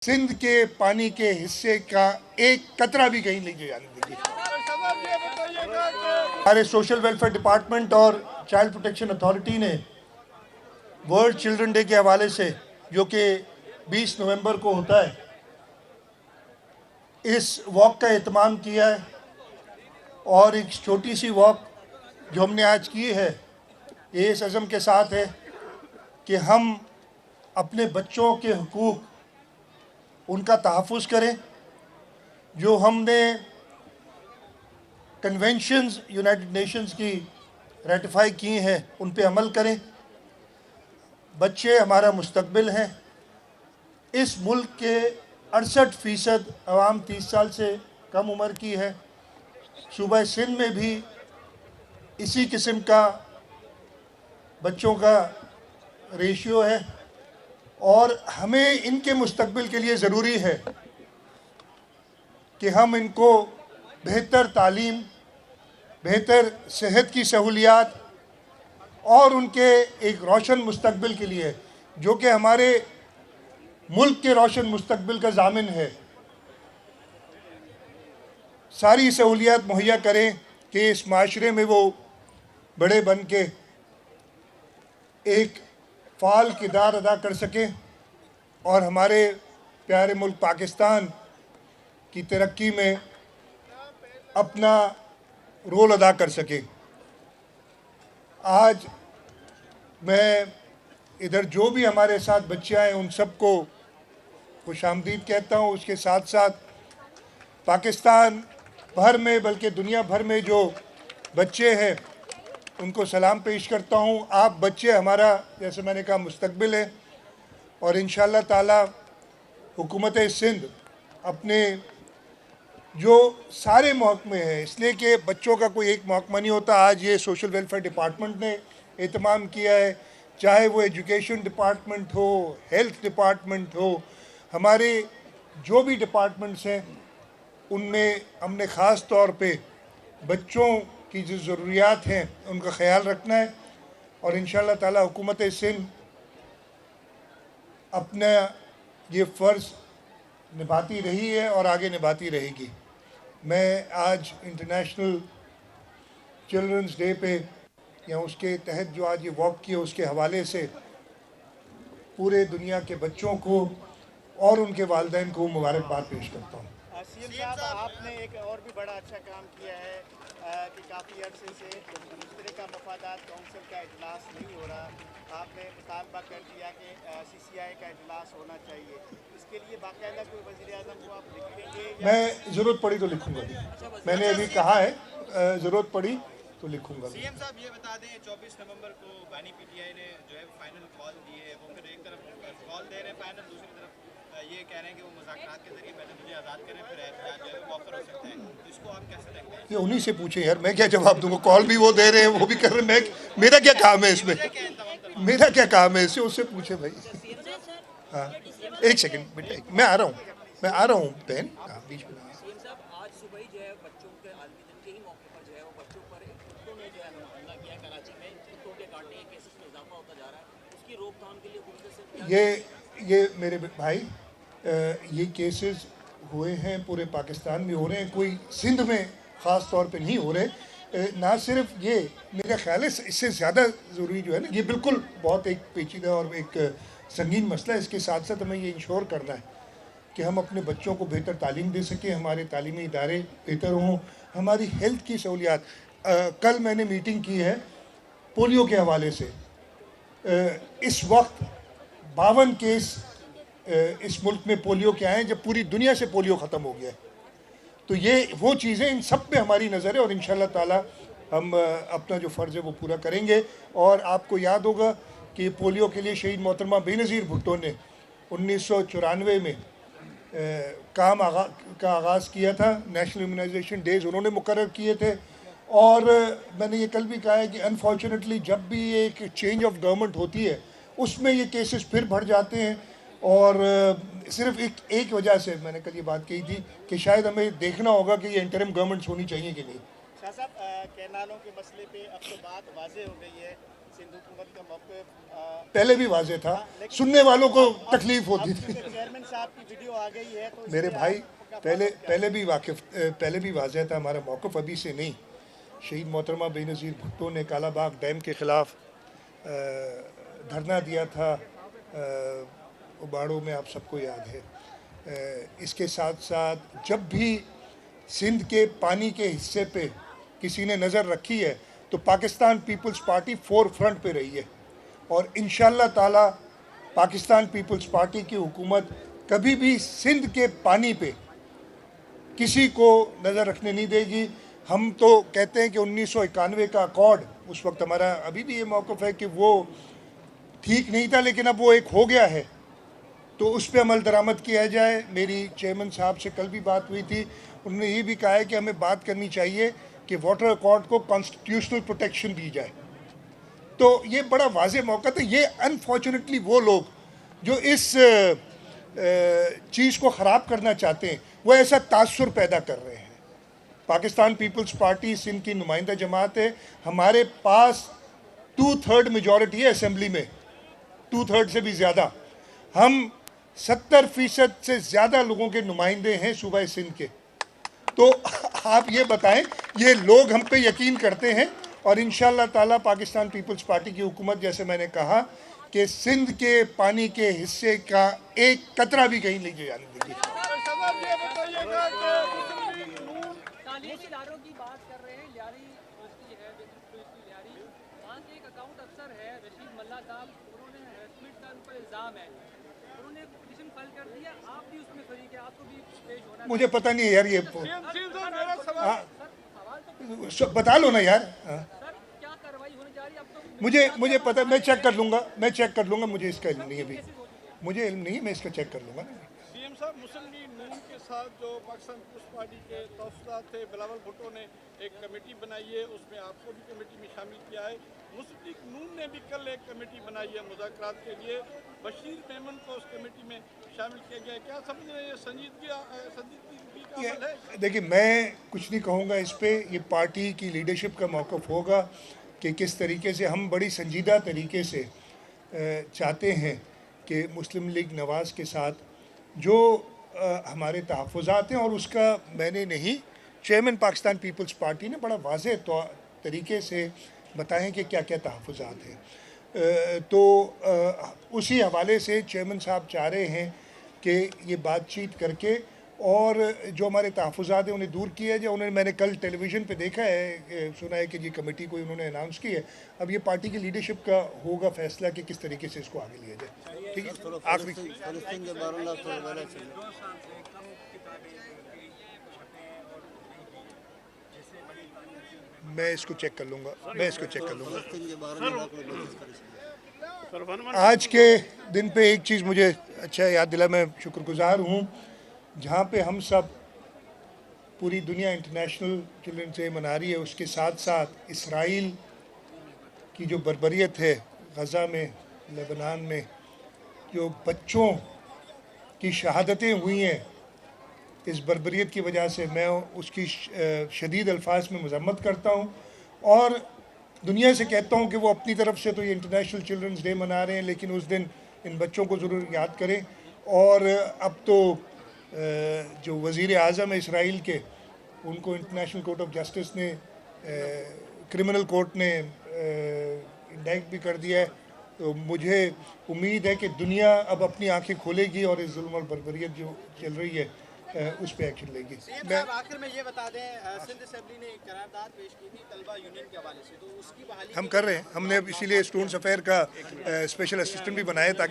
सिंध के पानी के हिस्से का एक कतरा भी कहीं नहीं जाने देंगे। हमारे सोशल वेलफेयर डिपार्टमेंट और चाइल्ड प्रोटेक्शन अथॉरिटी ने वर्ल्ड चिल्ड्रन डे के हवाले से, जो कि 20 नवंबर को होता है, इस वॉक का एहतमाम किया है। और एक छोटी सी वॉक जो हमने आज की है, ये इस अज़म के साथ है कि हम अपने बच्चों के हुकूक, उनका तहफ़्फ़ुज़ करें। जो हमने कन्वेंशंस यूनाइटेड नेशंस की रेटिफाई की हैं, उन पे अमल करें। बच्चे हमारा मुस्तकबिल हैं। इस मुल्क के 68% अवाम 30 साल से कम उम्र की है। सूबा सिंध में भी इसी किस्म का बच्चों का रेशियो है और हमें इनके मुस्तकबिल के लिए ज़रूरी है कि हम इनको बेहतर तालीम, बेहतर सेहत की सहूलियात और उनके एक रोशन मुस्तकबिल के लिए, जो कि हमारे मुल्क के रोशन मुस्तकबिल का ज़ामिन है, सारी सहूलियात मुहैया करें कि इस माशरे में वो बड़े बन के एक फ़ाल किरदार अदा कर सकें और हमारे प्यारे मुल्क पाकिस्तान की तरक्की में अपना रोल अदा कर सके। आज मैं इधर जो भी हमारे साथ बच्चे आए उन सबको खुशामदीद कहता हूँ। उसके साथ साथ पाकिस्तान भर में, बल्कि दुनिया भर में जो बच्चे हैं उनको सलाम पेश करता हूँ। आप बच्चे हमारा, जैसे मैंने कहा, मुस्तकबिल है और इंशाअल्लाह ताला हुकूमत सिंध अपने जो सारे महकमे हैं, इसलिए कि बच्चों का कोई एक महकमा नहीं होता। आज ये सोशल वेलफेयर डिपार्टमेंट ने एहतमाम किया है, चाहे वो एजुकेशन डिपार्टमेंट हो, हेल्थ डिपार्टमेंट हो, हमारे जो भी डिपार्टमेंट्स हैं उनमें हमने ख़ास तौर पे बच्चों की जो ज़रूरियात हैं उनका ख्याल रखना है। और इंशाअल्लाह ताला हुकूमत सिंध अपना ये फ़र्ज़ निभाती रही है और आगे निभाती रहेगी। मैं आज इंटरनेशनल चिल्ड्रंस डे पे, या उसके तहत जो आज ये वॉक की है, उसके हवाले से पूरे दुनिया के बच्चों को और उनके वालिदैन को मुबारकबाद पेश करता हूँ। सीएम साहब, आपने एक और भी बड़ा अच्छा काम किया है कि काफ़ी अर्से से दूसरे का मफादात काउंसिल का इजलास नहीं हो रहा। आपने मुतालबा कर दिया कि सीसीआई का इजलास होना चाहिए। इसके लिए बाकायदा कोई वज़ीर आज़म को आप लिखेंगे? मैं ज़रूरत पड़ी तो लिखूँगा। मैंने अभी कहा है, ज़रूरत पड़ी तो लिखूँगा। सीएम साहब, ये बता दें, 24 नवंबर को बानी पीटीआई ने जो है फाइनल कॉल दी है। वो फिर एक तरफ कॉल दे रहे हैं फाइनल, दूसरी तरफ ये कह रहे हैं कि वो मुज़ाकरात के जरिए पहले मुझे आज़ाद करें, फिर एहतजाज जो है वो ऑफर हो सकता है। इसको आप कैसे देखते हैं? ये उन्हीं से पूछे यार, मैं क्या जवाब दूंगा। कॉल भी वो दे रहे हैं, वो भी कर रहे हैं, मैं, मेरा क्या काम है इसमें? मेरा क्या काम है इससे? उससे पूछे भाई। हाँ, एक सेकंड बेटा, मैं आ रहा हूँ, बहन। हाँ, बीच में आज सुबह ही जो है बच्चों के आलमी दिन के ही मौके पर जो है वो बच्चों पर कुत्तों ने जो है हमला किया। कराची में कुत्तों के काटने के केसेस में इजाफा होता जा रहा है। उसकी रोकथाम के लिए हुकूमत से ये मेरे भाई, ये केसेस हुए हैं, पूरे पाकिस्तान में हो रहे हैं, कोई सिंध में ख़ास तौर पे नहीं हो रहे। ना सिर्फ ये, मेरा ख्याल है इससे ज़्यादा ज़रूरी जो है ना, ये बिल्कुल बहुत एक पेचीदा और एक संगीन मसला है। इसके साथ साथ हमें ये इंश्योर करना है कि हम अपने बच्चों को बेहतर तालीम दे सकें, हमारे तालीमी इदारे बेहतर हों, हमारी हेल्थ की सहूलियात। कल मैंने मीटिंग की है पोलियो के हवाले से। इस वक्त 52 केस इस मुल्क में पोलियो के आए हैं, जब पूरी दुनिया से पोलियो ख़त्म हो गया है। तो ये वो चीज़ें, इन सब पे हमारी नज़र है और इंशाअल्लाह ताला हम अपना जो फ़र्ज़ है वो पूरा करेंगे। और आपको याद होगा कि पोलियो के लिए शहीद मोहतरमा बेनज़ीर भुट्टो ने 1994 में काम का आगाज़ किया था। नेशनल इम्यूनाइजेशन डेज़ उन्होंने मुकर्रर किए थे। और मैंने ये कल भी कहा है कि अनफॉर्चुनेटली जब भी एक चेंज ऑफ गवर्नमेंट होती है उसमें ये केसेस फिर बढ़ जाते हैं। और सिर्फ एक वजह से मैंने कल ये बात कही थी कि शायद हमें देखना होगा कि ये इंटरिम गवर्नमेंट्स होनी चाहिए कि नहीं। शाह साहब, कैनालों के मसले पे अब तो बात वाज़ेह हो गई है। सिंध हुकूमत का मौक़िफ़ पहले भी वाज़ेह था, सुनने वालों को तकलीफ होती थी। चेयरमैन साहब की वीडियो आ गई है तो मेरे इसलिए भाई आपका पहले भी वाज़ेह था, हमारा मौक़िफ़ अभी से नहीं। शहीद मोहतरमा बेनज़ीर भुट्टो ने कालाबाग डैम के ख़िलाफ़ धरना दिया था, उबाड़ों में, आप सबको याद है। इसके साथ साथ जब भी सिंध के पानी के हिस्से पे किसी ने नज़र रखी है तो Pakistan Peoples Party forefront पे रही है, और इंशाअल्लाह ताला पाकिस्तान पीपल्स पार्टी की हुकूमत कभी भी सिंध के पानी पे किसी को नज़र रखने नहीं देगी। हम तो कहते हैं कि 1991 का अकॉर्ड, उस वक्त हमारा अभी भी ये मौक़िफ़ है कि वो ठीक नहीं था, लेकिन अब वो एक हो गया है, तो उस पर अमल दरामद किया जाए। मेरी चेयरमैन साहब से कल भी बात हुई थी, उन्होंने ये भी कहा है कि हमें बात करनी चाहिए कि वाटर अकॉर्ड को कॉन्स्टिट्यूशनल प्रोटेक्शन दी जाए। तो ये बड़ा वाज़ेह मौका था। ये अनफॉर्चुनेटली वो लोग जो इस चीज़ को ख़राब करना चाहते हैं, वो ऐसा तासुर पैदा कर रहे हैं। पाकिस्तान पीपल्स पार्टी सिंध की नुमाइंदा जमात है, हमारे पास 2/3 मेजॉरिटी है असेंबली में, 2/3 से भी ज़्यादा। हम 70% से ज़्यादा लोगों के नुमाइंदे हैं सूबा सिंध के। तो आप ये बताएं, ये लोग हम पे यकीन करते हैं, और इंशाअल्लाह ताला पाकिस्तान पीपल्स पार्टी की हुकूमत, जैसे मैंने कहा कि सिंध के पानी के हिस्से का एक कतरा भी कहीं नहीं जाने देगी। तालीमी इदारों की बात कर रहे हैं, लियारी यूनिवर्सिटी है, लियारी, वहाँ के एक अकाउंट अफसर है रशीद मल्ला साहब, उन्होंने हैरेसमेंट का उन पर इल्ज़ाम है, उन्होंने पिटीशन फाइल कर दिया, आप भी उसमें फरीक है, आपको भी पेश होना। मुझे पता नहीं है यार, ये बता लो ना यार। हाँ। सर क्या कार्रवाई होने जा रही है अब तो? मुझे पता, मैं चेक कर लूँगा, मुझे इसका इल्म नहीं है अभी, मुझे इल्म नहीं है, मैं इसका चेक कर लूँगा ना। सीएम साहब, मुस्लिम लीग नून के साथ जो पाकिस्तान पीपल्स पार्टी के तौसीदात थे, बिलावल भुट्टो ने एक कमेटी बनाई है, उसमें आपको भी कमेटी में शामिल किया है। मुस्लिम लीग नून ने भी कल एक कमेटी बनाई है मुज़ाकरात के लिए, बशीर मेमन को उस कमेटी में शामिल किया गया है। क्या समझ रहे हैं, ये संजीदगी का अमल है? देखिए, मैं कुछ नहीं कहूँगा इस पर, ये पार्टी की लीडरशिप का मौक़िफ़ होगा कि किस तरीके से हम बड़ी संजीदा तरीके से चाहते हैं कि मुस्लिम लीग नवाज़ के साथ जो हमारे तहफ़्फ़ुज़ात हैं, और उसका मैंने नहीं, चेयरमैन पाकिस्तान पीपल्स पार्टी ने बड़ा वाज़ेह तरीके से बताएं कि क्या क्या तहफ़्फ़ुज़ात हैं। तो उसी हवाले से चेयरमैन साहब चाह रहे हैं कि ये बातचीत करके और जो हमारे तहफ़्फ़ुज़ात हैं उन्हें दूर किया जाए। उन्होंने, मैंने कल टेलीविज़न पे देखा है, सुना है कि ये कमेटी कोई उन्होंने अनाउंस की है। अब ये पार्टी की लीडरशिप का होगा फैसला कि किस तरीके से इसको आगे लिया जाए। ठीक है, आखिरी मैं इसको चेक कर लूँगा। आज के दिन पे एक चीज़ मुझे अच्छा याद दिला, मैं शुक्रगुज़ार हूँ, जहाँ पे हम सब, पूरी दुनिया इंटरनेशनल चिल्ड्रंस डे मना रही है, उसके साथ साथ इसराइल की जो बर्बरियत है गज़ा में, लेबनान में, जो बच्चों की शहादतें हुई हैं, इस बर्बरियत की वजह से मैं उसकी शदीद अल्फाज में मज़म्मत करता हूँ, और दुनिया से कहता हूँ कि वो अपनी तरफ से तो ये इंटरनेशनल चिल्ड्रंस डे मना रहे हैं, लेकिन उस दिन इन बच्चों को ज़रूर याद करें। और अब तो जो वज़ीर आज़म है इसराइल के, उनको इंटरनेशनल कोर्ट ऑफ जस्टिस ने, क्रिमिनल कोर्ट ने इंडाइट भी कर दिया है। तो मुझे उम्मीद है कि दुनिया अब अपनी आंखें खोलेगी और इस जुल्म और बर्बरियत जो चल रही है उस पर एक्शन लेगी। मैं आखिर में ये बता दें, सिंध असेंबली ने एक करारदाद पेश की थी तलबा यूनियन के हवाले से, तो उसकी बहाली हम कर रहे हैं, हमने अब इसीलिए स्टूडेंट्स अफेयर का स्पेशल असिस्टेंट भी बनाया ताकि